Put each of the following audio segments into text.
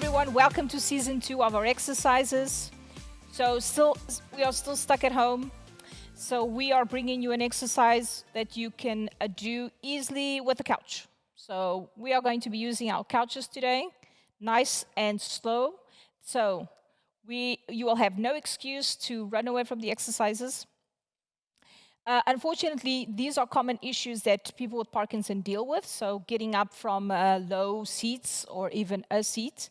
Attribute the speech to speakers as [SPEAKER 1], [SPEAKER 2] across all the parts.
[SPEAKER 1] everyone, welcome to season 2 of our exercises. So we are still stuck at home. So we are bringing you an exercise that you can do easily with a couch. So we are going to be using our couches today, nice and slow. So you will have no excuse to run away from the exercises. Unfortunately, these are common issues that people with Parkinson deal with. So getting up from low seats or even a seat.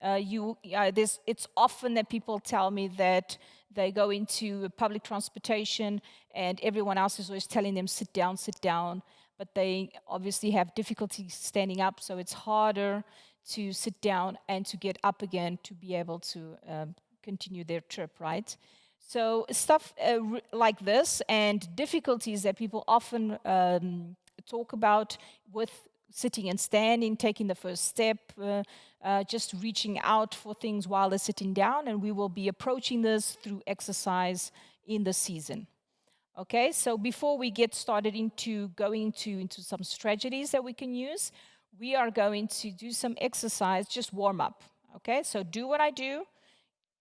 [SPEAKER 1] It's often that people tell me that they go into public transportation and everyone else is always telling them, sit down, but they obviously have difficulty standing up, so it's harder to sit down and to get up again to be able to continue their trip, right? So stuff like this and difficulties that people often talk about with sitting and standing, taking the first step, just reaching out for things while they're sitting down, and we will be approaching this through exercise in the season. Okay, so before we get started into going into some strategies that we can use, we are going to do some exercise, just warm up. Okay, so do what I do.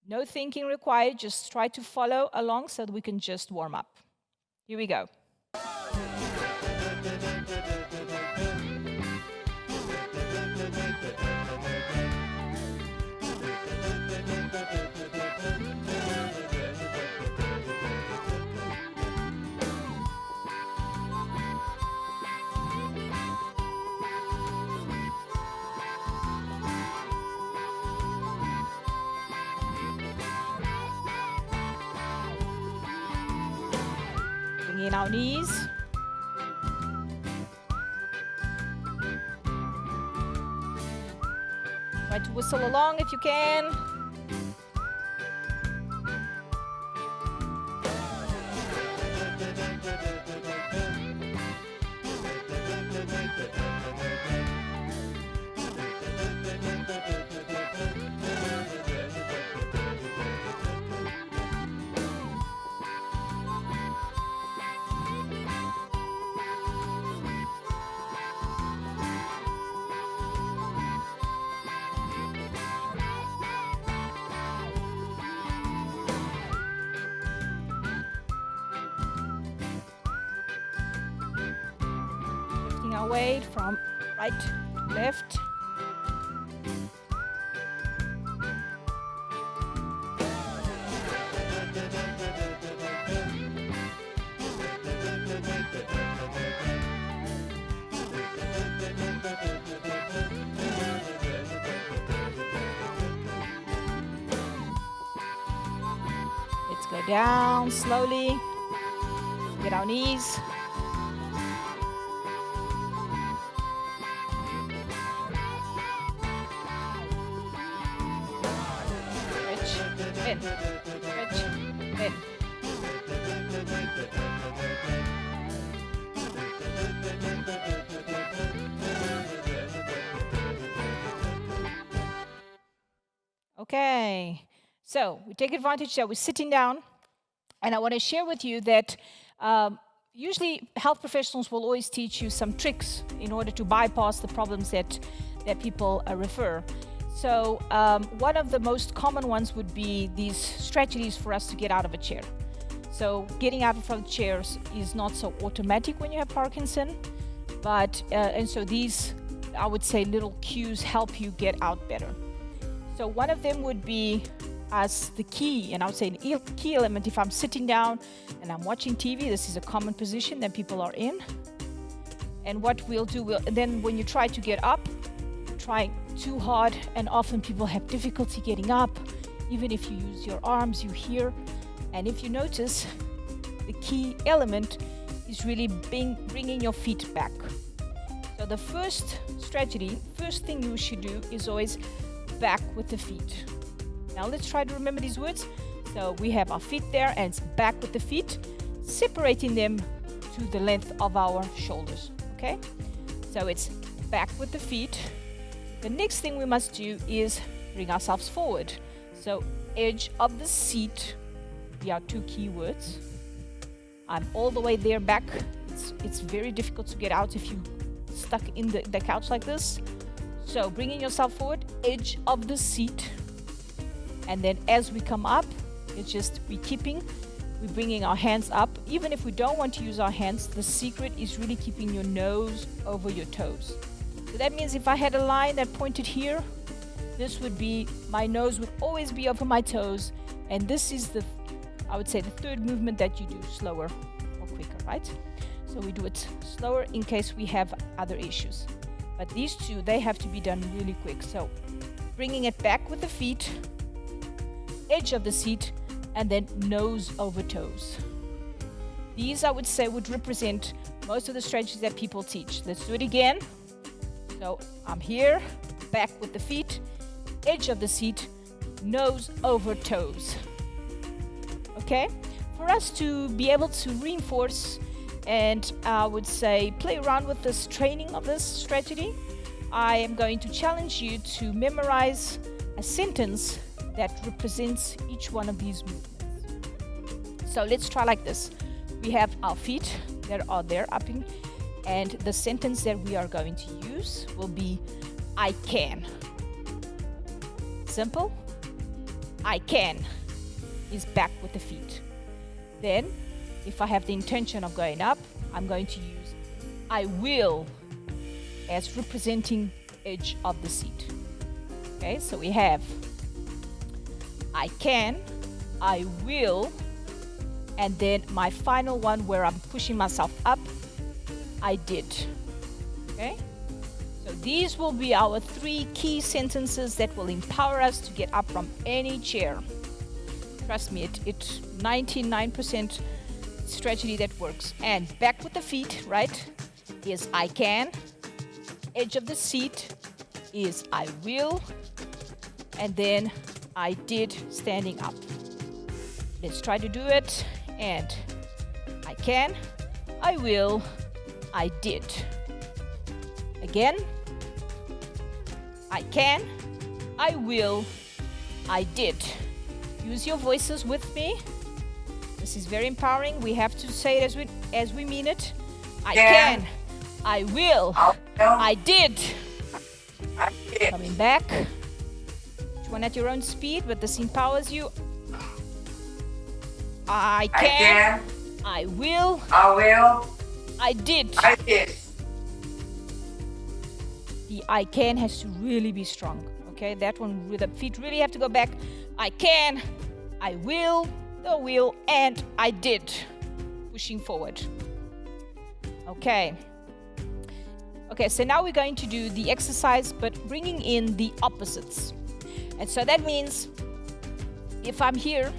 [SPEAKER 1] No thinking required, just try to follow along so that we can just warm up. Here we go. In our knees. Try to whistle along if you can. Our weight from right to left. Let's go down slowly. Get our knees. In, stretch, in. Okay, so we take advantage that we're sitting down, and I want to share with you that usually health professionals will always teach you some tricks in order to bypass the problems that people refer. So one of the most common ones would be these strategies for us to get out of a chair. So getting out of chairs is not so automatic when you have Parkinson, but and so these, I would say, little cues help you get out better. So one of them would be as the key, and I would say an key element. If I'm sitting down and I'm watching TV, this is a common position that people are in. And what we'll do, then when you try to get up, try too hard, and often people have difficulty getting up. Even if you use your arms, you hear. And if you notice, the key element is really bringing your feet back. So the first thing you should do is always back with the feet. Now let's try to remember these words. So we have our feet there, and it's back with the feet, separating them to the length of our shoulders. Okay? So it's back with the feet. The next thing we must do is bring ourselves forward. So edge of the seat, there are two key words. I'm all the way there back. It's very difficult to get out if you stuck in the couch like this. So bringing yourself forward, edge of the seat. And then as we come up, it's just we're bringing our hands up. Even if we don't want to use our hands, the secret is really keeping your nose over your toes. So that means if I had a line that pointed here, this would be, my nose would always be over my toes. And this is I would say the third movement that you do slower or quicker, right? So we do it slower in case we have other issues. But these two, they have to be done really quick. So bringing it back with the feet, edge of the seat, and then nose over toes. These, I would say, would represent most of the stretches that people teach. Let's do it again. So I'm here, back with the feet, edge of the seat, nose over toes. Okay? For us to be able to reinforce and I would say play around with this training of this strategy, I am going to challenge you to memorize a sentence that represents each one of these movements. So let's try like this. We have our feet that are there up in, and the sentence that we are going to use will be I can. Simple. I can is back with the feet. Then if I have the intention of going up, I'm going to use I will as representing edge of the seat. Okay, so we have I can, I will, and then my final one where I'm pushing myself up, I did. Okay, so these will be our 3 key sentences that will empower us to get up from any chair. Trust me, it's 99% strategy that works. And back with the feet, right, is I can, edge of the seat is I will, and then I did standing up. Let's try to do it. And I can, I will, I did. Again, I can, I will, I did. Use your voices with me. This is very empowering. We have to say it as we mean it. I can, I will, I did. Coming back. Each one at your own speed, but this empowers you. I can, I will, I did. The I can has to really be strong. Okay, that one with the feet really have to go back. I can, I will, the will, and I did. Pushing forward. Okay. Okay, so now we're going to do the exercise, but bringing in the opposites. And so that means if I'm here,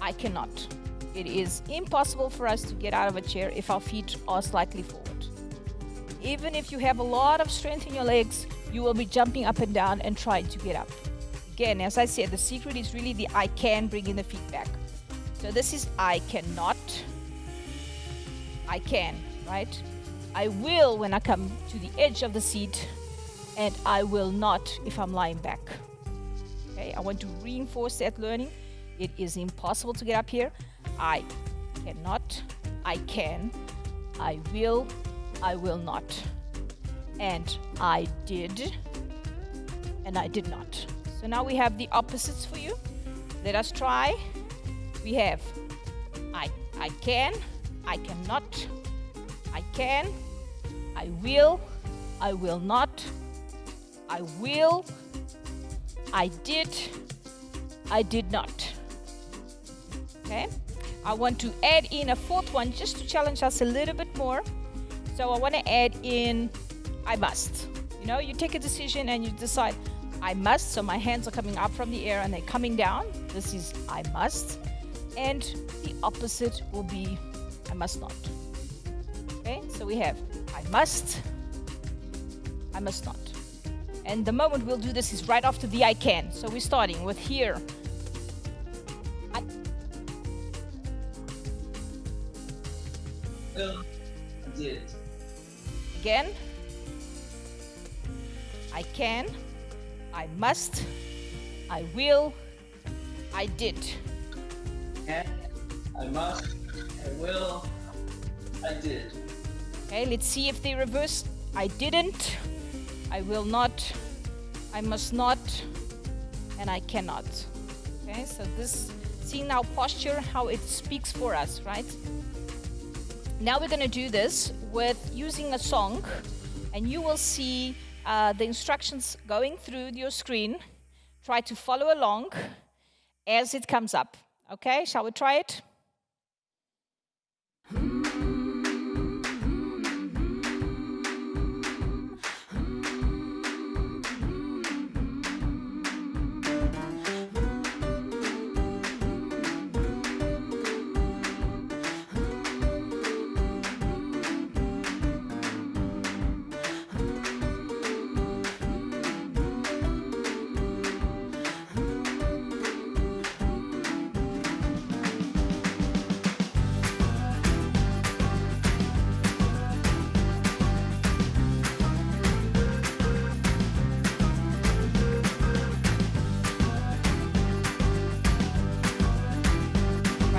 [SPEAKER 1] I cannot. It is impossible for us to get out of a chair if our feet are slightly forward. Even if you have a lot of strength in your legs, you will be jumping up and down and trying to get up. Again, as I said, the secret is really the I can, bringing the feet back. So this is I cannot. I can, right? I will when I come to the edge of the seat, and I will not if I'm lying back. Okay, I want to reinforce that learning. It is impossible to get up here. I cannot, I can, I will not. And I did, and I did not. So now we have the opposites for you. Let us try. We have I can, I cannot, I can, I will not, I will, I did not. Okay, I want to add in a 4th one just to challenge us a little bit more. So I want to add in I must. You know, you take a decision and you decide I must, so my hands are coming up from the air and they're coming down. This is I must. And the opposite will be I must not. Okay, so we have I must not. And the moment we'll do this is right after the I can. So we're starting with here. I
[SPEAKER 2] did.
[SPEAKER 1] Again. I can, I must, I will, I did.
[SPEAKER 2] Can, I must, I will, I did.
[SPEAKER 1] Okay, let's see if they reverse. I didn't, I will not, I must not, and I cannot. Okay, so this, seeing now posture, how it speaks for us, right? Now we're going to do this with using a song, and you will see the instructions going through your screen. Try to follow along as it comes up. Okay, shall we try it?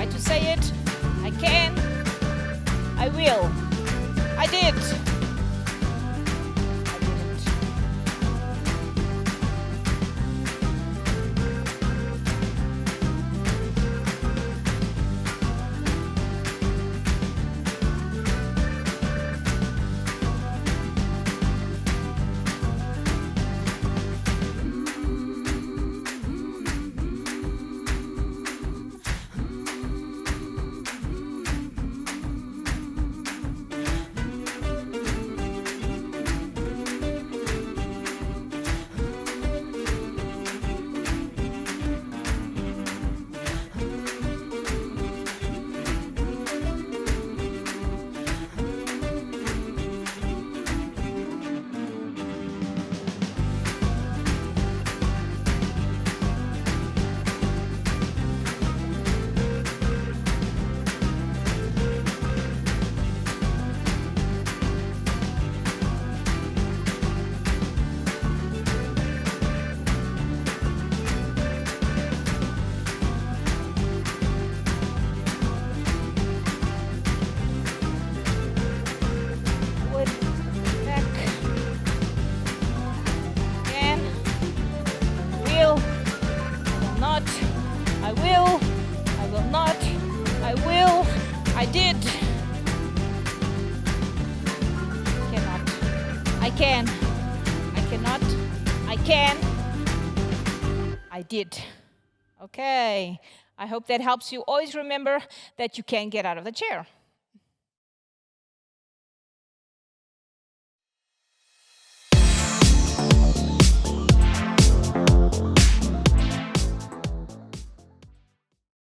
[SPEAKER 1] To say it, I can, I will, I did, I didn't. I did. Cannot. I can. I cannot. I can. I did. Okay. I hope that helps you. Always remember that you can get out of the chair.